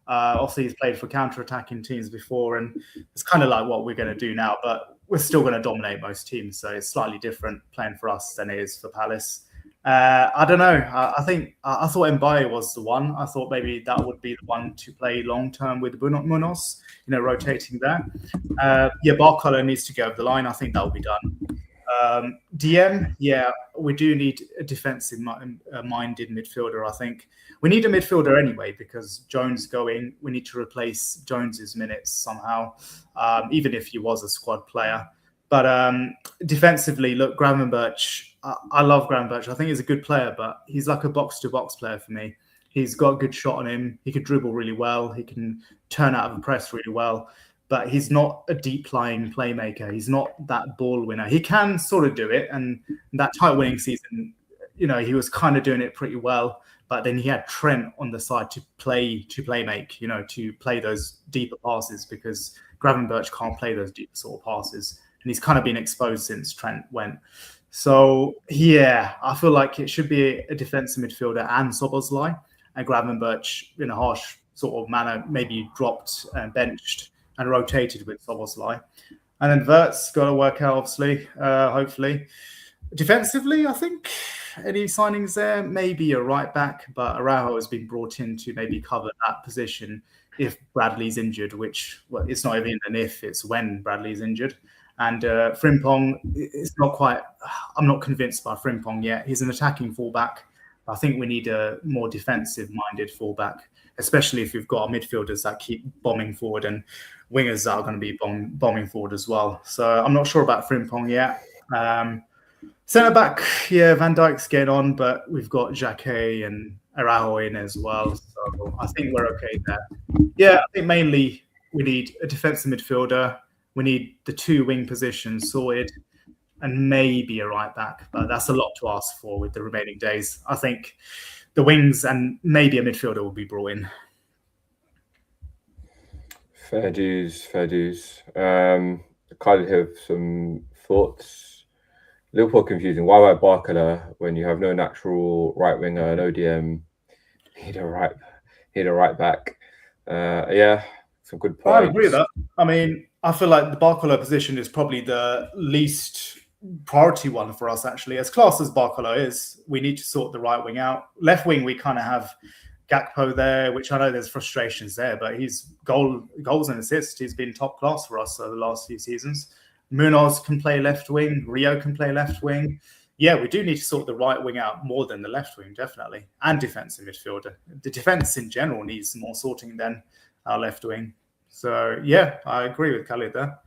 Obviously, he's played for counter-attacking teams before, and it's kind of like what we're going to do now, but we're still going to dominate most teams, so it's slightly different playing for us than it is for Palace. I don't know. I thought Mbaye was the one. I thought maybe that would be the one to play long-term with Munoz, you know, rotating there. Barcola needs to go over the line. I think that will be done. DM, we do need a defensive-minded midfielder, I think. We need a midfielder anyway, because Jones going, we need to replace Jones's minutes somehow, even if he was a squad player. But defensively, look, Gravenberch, I love Gravenberch. I think he's a good player, but he's like a box-to-box player for me. He's got a good shot on him. He could dribble really well. He can turn out of a press really well. But he's not a deep-lying playmaker. He's not that ball winner. He can sort of do it. And that title winning season, you know, he was kind of doing it pretty well. But then he had Trent on the side to make, you know, to play those deeper passes, because Gravenberch can't play those deeper sort of passes. And he's kind of been exposed since Trent went. So, I feel like it should be a defensive midfielder and Szoboszlai, and Gravenberch in a harsh sort of manner, maybe dropped and benched and rotated with Szoboszlai. And then Wirtz got to work out, obviously, hopefully. Defensively, I think any signings there, maybe a right back, but Araujo has been brought in to maybe cover that position if Bradley's injured, which, well, it's not even an if, it's when Bradley's injured. And Frimpong, it's not quite, I'm not convinced by Frimpong yet. He's an attacking fullback. I think we need a more defensive-minded fullback, especially if you've got midfielders that keep bombing forward and wingers that are going to be bombing forward as well. So I'm not sure about Frimpong yet. Centre-back, Van Dijk's getting on, but we've got Xhaka and Araujo in as well. So I think we're okay there. I think mainly we need a defensive midfielder. We need the two wing positions sorted, and maybe a right back, but that's a lot to ask for with the remaining days. I think the wings and maybe a midfielder will be brought in. Fair dues. I kind of have some thoughts. Liverpool confusing. Why Barcola when you have no natural right winger, no DM? Need a right back. Some good points. I agree with that. I mean, I feel like the Barcola position is probably the least priority one for us, actually. As class as Barcola is, we need to sort the right wing out. Left wing, we kind of have Gakpo there, which I know there's frustrations there, but he's goals and assists. He's been top class for us over the last few seasons. Munoz can play left wing. Rio can play left wing. Yeah, we do need to sort the right wing out more than the left wing, definitely. And defensive midfielder. The defense in general needs more sorting than our left wing. So, I agree with Khalid there.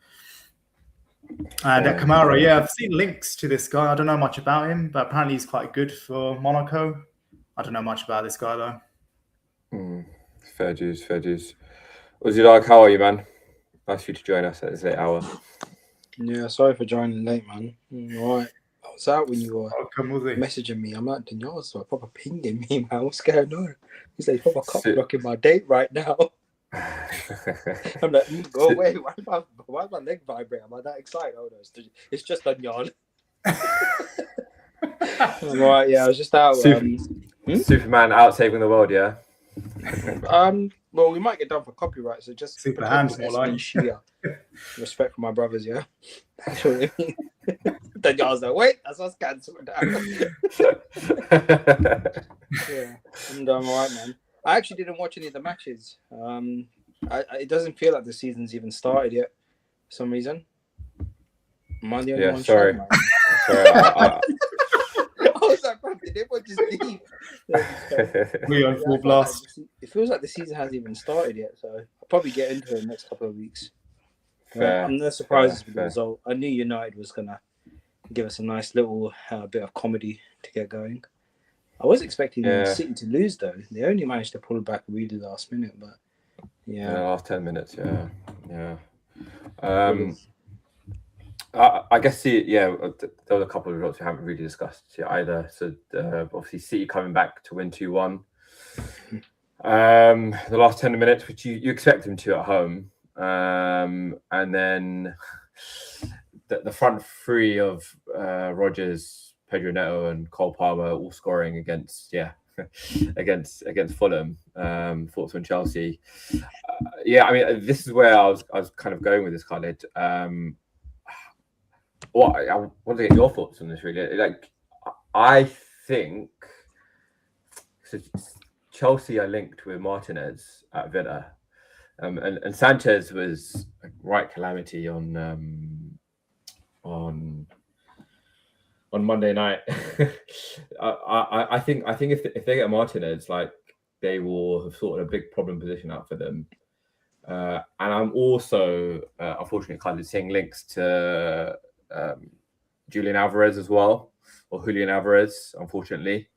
And Kamara, I've seen links to this guy. I don't know much about him, but apparently he's quite good for Monaco. I don't know much about this guy, though. Fair dues. Uzi Dog, how are you, man? Nice for you to join us at this late hour. Yeah, sorry for joining late, man. All right. was out when you were Oh, come with it. messaging me. I'm like, Daniel, so proper pinging me, man. What's going on? He's like, proper cock blocking my date right now. I'm like, go away. Why is my leg vibrating? Am I that excited? Oh, no, it's just Daniel. I'm all right, yeah, I was just out. Superman out saving the world, yeah. Well, we might get done for copyright, so just Super hands, more like. Shia. Respect for my brothers, yeah. That's what I mean. Then y'all was like, wait, that's what's cancelled. Yeah, and I'm all right, man. I actually didn't watch any of the matches. It doesn't feel like the season's even started yet for some reason. Am I the only one? Sorry. I was like, bro, did everyone just leave? We on full blast. It feels like the season hasn't even started yet, so I'll probably get into it in the next couple of weeks. I'm not surprised with the result. I knew United was going to give us a nice little bit of comedy to get going. I was expecting City to lose, though. They only managed to pull back really last minute, but last 10 minutes, yeah. I guess there were a couple of results we haven't really discussed either. So obviously City coming back to win 2-1. The last 10 minutes, which you expect them to at home, and then the front three of Rodgers, Pedro Neto, and Cole Palmer all scoring against Fulham. Thoughts on Chelsea? I mean, this is where I was kind of going with this, Khalid. I want to get your thoughts on this, really. Like, I think Chelsea are linked with Martinez at Villa, and Sanchez was a right calamity on Monday night. I think if they get Martinez, like, they will have sorted a big problem position out for them. And I'm also unfortunately kind of seeing links to Julian Alvarez as well, or Julian Alvarez, unfortunately.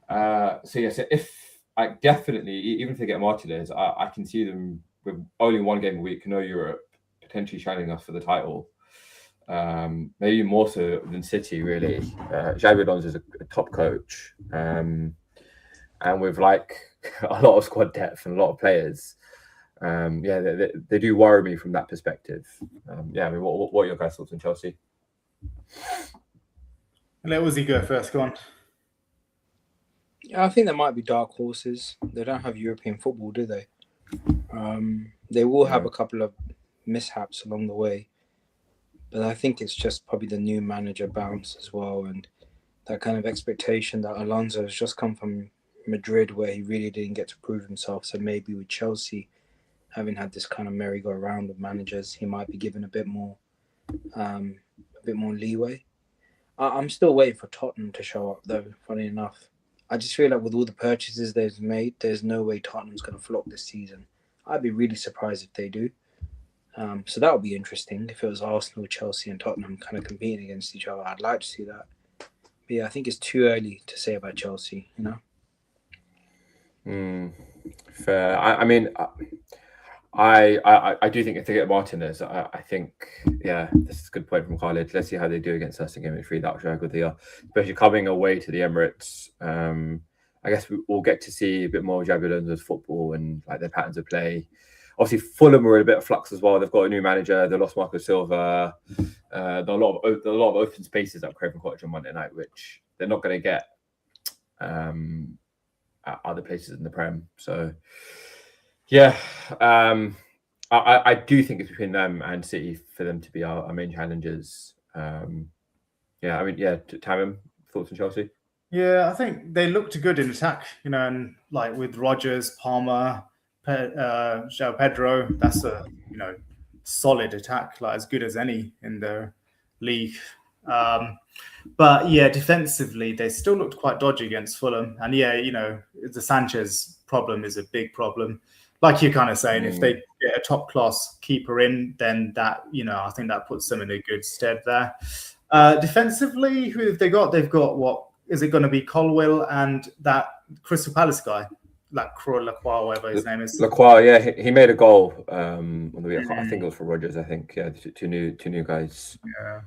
So if I definitely, even if they get Martinez, I can see them with only one game a week, no Europe, potentially shining us for the title. Maybe more so than City, really. Xabi Alonso is a top coach, and with like a lot of squad depth and a lot of players. They do worry me from that perspective. I mean, what are your guys' thoughts on Chelsea? Let Uzi go first. Go on. Yeah, I think there might be dark horses. They don't have European football, do they? They will have a couple of mishaps along the way, but I think it's just probably the new manager bounce as well, and that kind of expectation that Alonso has just come from Madrid, where he really didn't get to prove himself. So maybe with Chelsea, having had this kind of merry-go-round of managers, he might be given a bit more leeway. I'm still waiting for Tottenham to show up, though. Funny enough, I just feel like with all the purchases they've made, there's no way Tottenham's going to flop this season. I'd be really surprised if they do. So that would be interesting if it was Arsenal, Chelsea, and Tottenham kind of competing against each other. I'd like to see that. But yeah, I think it's too early to say about Chelsea. Fair. I mean, I do think if they get Martinez, I think, this is a good point from Khalid. Let's see how they do against us in Game 3. That'll show how good they are, especially coming away to the Emirates. I guess we'll get to see a bit more of Xabi Alonso's football and like their patterns of play. Obviously, Fulham were in a bit of flux as well. They've got a new manager. They lost Marco Silva. There are a lot of open spaces at Craven Cottage on Monday night, which they're not going to get at other places in the Prem. So, I do think it's between them and City for them to be our main challengers. Tamim, thoughts on Chelsea? Yeah, I think they looked good in attack, and like with Rodgers, Palmer, João Pedro, that's a solid attack, like as good as any in the league. But defensively they still looked quite dodgy against Fulham, and the Sanchez problem is a big problem. Like you're kind of saying, if they get a top class keeper in, then that I think that puts them in a good stead there. Defensively, who have they got? They've got what is it going to be? Colwill and that Crystal Palace guy. Lacroix, whatever his name is. Lacroix, he made a goal on the week. I think it was for Rodgers. I think two new guys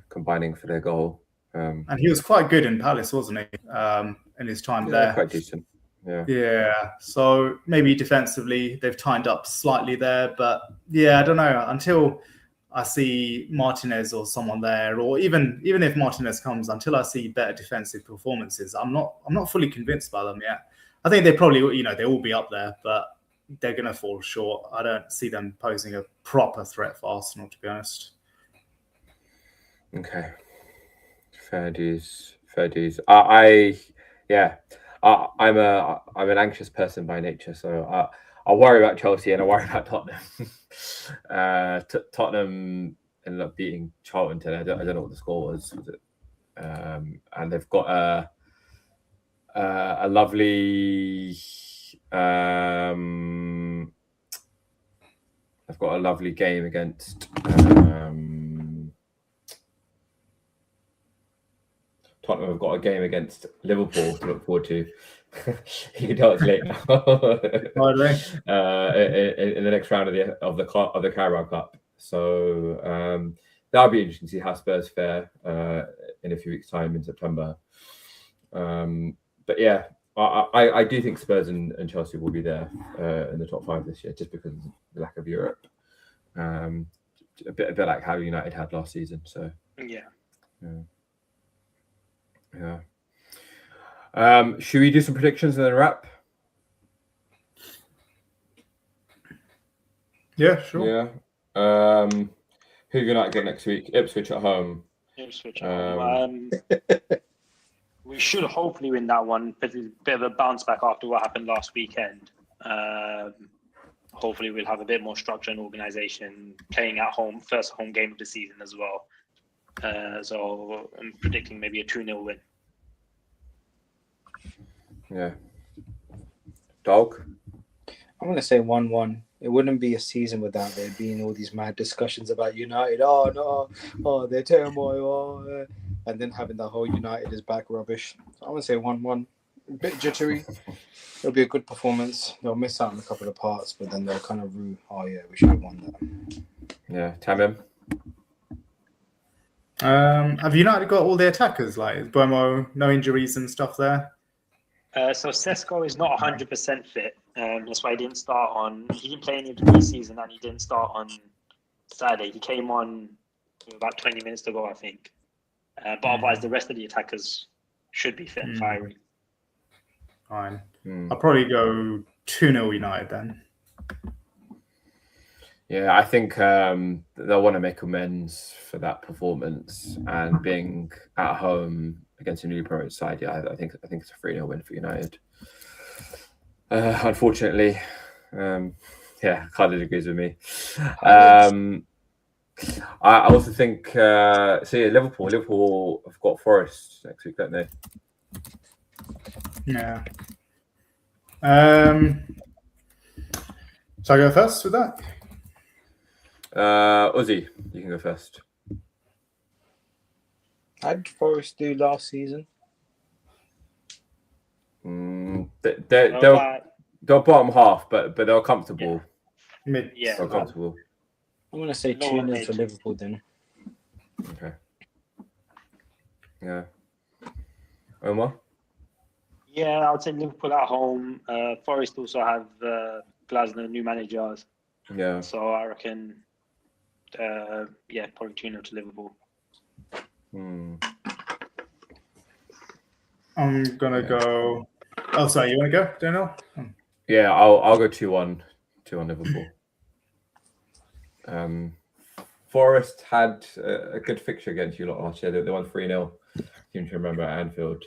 combining for their goal. And he was quite good in Palace, wasn't he? In his time there. Quite decent. Yeah. Yeah. So maybe defensively they've tightened up slightly there, but yeah, I don't know. Until I see Martinez or someone there, or even if Martinez comes, until I see better defensive performances, I'm not fully convinced by them yet. I think they probably, they will be up there, but they're going to fall short. I don't see them posing a proper threat for Arsenal, to be honest. Okay. Fair dues. I'm an anxious person by nature, so I worry about Chelsea and I worry about Tottenham. Tottenham ended up beating Charlton today. I don't know what the score was it? And they've got a lovely they've got a lovely game against Tottenham have got a game against Liverpool to look forward to. You can tell it's late now. In the next round of the Carabao Cup. So that'll be interesting to see how Spurs fare in a few weeks' time in September. But yeah, I do think Spurs and Chelsea will be there in the top 5 this year, just because of the lack of Europe. A bit like how United had last season. So yeah. Should we do some predictions and then wrap? Yeah, sure. Yeah. Who do United get next week? Ipswich at home. We should hopefully win that one, but it's a bit of a bounce back after what happened last weekend. Hopefully we'll have a bit more structure and organisation, playing at home, first home game of the season as well. So I'm predicting maybe a 2-0 win. Yeah. Dog? I'm going to say 1-1. It wouldn't be a season without there being all these mad discussions about United. Oh, no. Oh, they're turmoil. And then having the whole United is back rubbish. So I'm going to say 1-1. A bit jittery. It'll be a good performance. They'll miss out on a couple of parts, but then they'll kind of rue, oh, yeah, we should have won that. Yeah. Tamim? Have United got all the attackers? Like, is Bomo, no injuries and stuff there? So Sesko is not 100% fit. That's why he didn't play any of the pre-season, and he didn't start on Saturday. He came on about 20 minutes ago, I think. But otherwise, the rest of the attackers should be fit and firing. Fine. I'll probably go 2-0 United then. Yeah, I think they'll want to make amends for that performance, and being at home against a newly promoted side. Yeah, I think it's a 3-0 win for United. Unfortunately, Khalid agrees with me. I also think Liverpool have got Forest next week, don't they? Yeah. Shall I go first with that? Uzi, you can go first. How did Forest do last season? They're bottom half, but they're comfortable. Mid. Yeah. They're comfortable. I'm going to say 2-0 for Liverpool then. Okay. Yeah. Omar? Yeah, I would say Liverpool at home. Forest also have Glasner, new managers. Yeah. So I reckon, probably 2-0 to Liverpool. I'm gonna go. Oh, sorry, you want to go, Daniel? Yeah, I'll go 2-1 Liverpool. Forest had a good fixture against you lot last year. They won 3-0. Seem to remember at Anfield.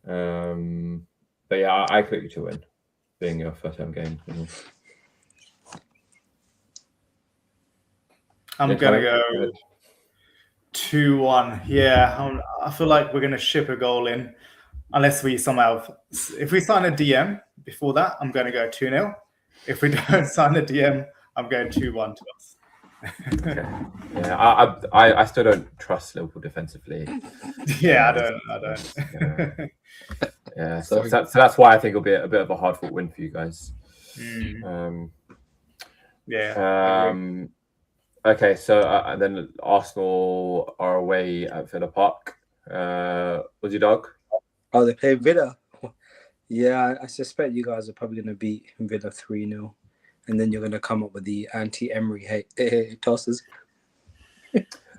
But yeah, I click you to win, being your first home game. I'm gonna go 2-1. Yeah, I feel like we're gonna ship a goal in, unless we somehow. If we sign a DM before that, I'm gonna go 2-0. If we don't sign a DM, I'm going 2-1 to us. Okay. Yeah, I still don't trust Liverpool defensively. Yeah, I don't. Yeah, so that's why I think it'll be a bit of a hard fought win for you guys. Okay, so and then Arsenal are away at Villa Park. What's your dog? Oh, they play Villa. Yeah, I suspect you guys are probably going to beat Villa 3-0. And then you're going to come up with the anti-Emery tosses.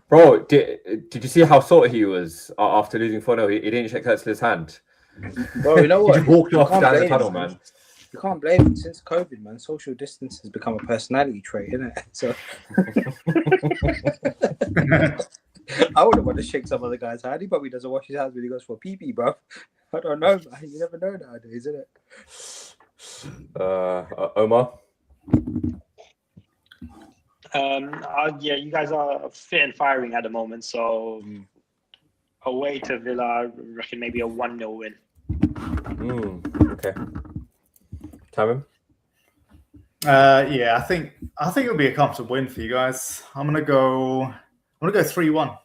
Bro, did you see how sort he was after losing 4-0? He didn't shake Hertzler's hand. Bro, you know He what? just walked off can't down the blame tunnel, him, man. You can't blame him. Since COVID, man, social distance has become a personality trait, isn't it? So I wouldn't want to shake some other guy's hand. He probably doesn't wash his hands when he goes for pee-pee, bro. I don't know, man. You never know nowadays, isn't it? Omar? Yeah, you guys are fit and firing at the moment, so away to Villa, I reckon maybe a 1-0 win. Okay. Tamim? Yeah, I think it'll be a comfortable win for you guys. I'm gonna go 3-1.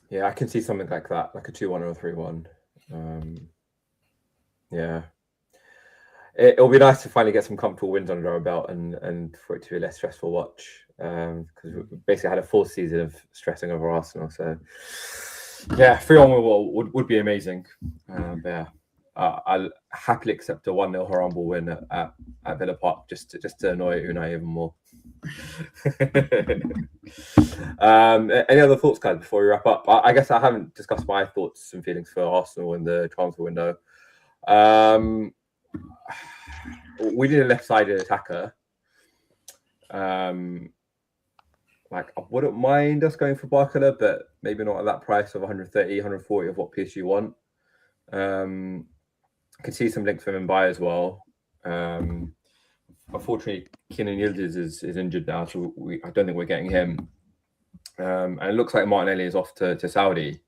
Yeah, I can see something like that, like a 2-1 or a 3-1. Yeah. It'll be nice to finally get some comfortable wins under our belt and for it to be a less stressful watch. Because we basically had a full season of stressing over Arsenal. So yeah, 3-1 would be amazing. But yeah, I'll happily accept a 1-0 horrible win at Villa Park just to annoy Unai even more. Any other thoughts, guys, before we wrap up? I guess I haven't discussed my thoughts and feelings for Arsenal in the transfer window. We need a left-sided attacker. Like, I wouldn't mind us going for Barcola, but maybe not at that price of 130, 140 of what PSG want. I could see some links for Mbaye as well. Unfortunately, Kenan Yildiz is injured now, so I don't think we're getting him. And it looks like Martinelli is off to Saudi,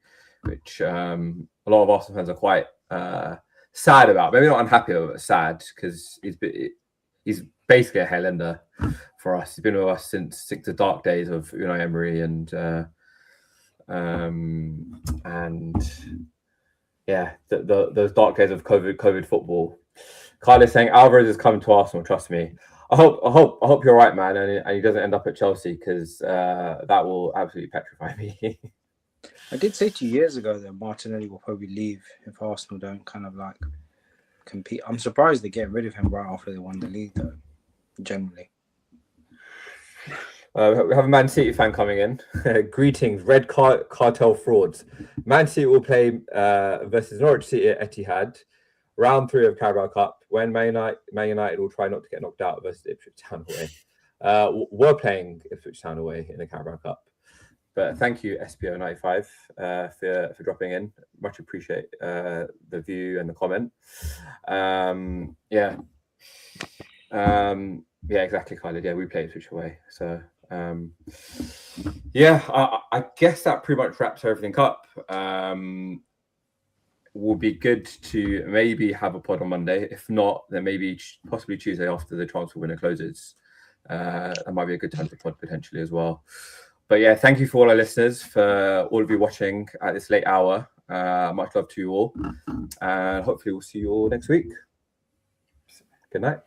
which a lot of Arsenal fans are quite sad about. Maybe not unhappy, but sad, because he's basically a Highlander for us. He's been with us since the dark days of Unai Emery and yeah, those dark days of COVID football. Carlos saying Alvarez is coming to Arsenal. Trust me. I hope you're right, man, and he doesn't end up at Chelsea, because that will absolutely petrify me. I did say 2 years ago that Martinelli will probably leave if Arsenal don't kind of like compete. I'm surprised they're getting rid of him right after they won the league, though. Generally. We have a Man City fan coming in. Greetings, Red Cartel frauds. Man City will play versus Norwich City at Etihad, round 3 of Carabao Cup, when Man United will try not to get knocked out versus Ipswich Town away. We're playing Ipswich Town away in the Carabao Cup. But thank you, SPO95, for dropping in. Much appreciate the view and the comment. Yeah, exactly, Khalid. Yeah, we play Ipswich away. So, yeah, I guess that pretty much wraps everything up. Will be good to maybe have a pod on Monday. If not, then maybe possibly Tuesday after the transfer window closes. That might be a good time to pod potentially as well. But yeah, thank you for all our listeners, for all of you watching at this late hour. Much love to you all. And hopefully we'll see you all next week. Good night.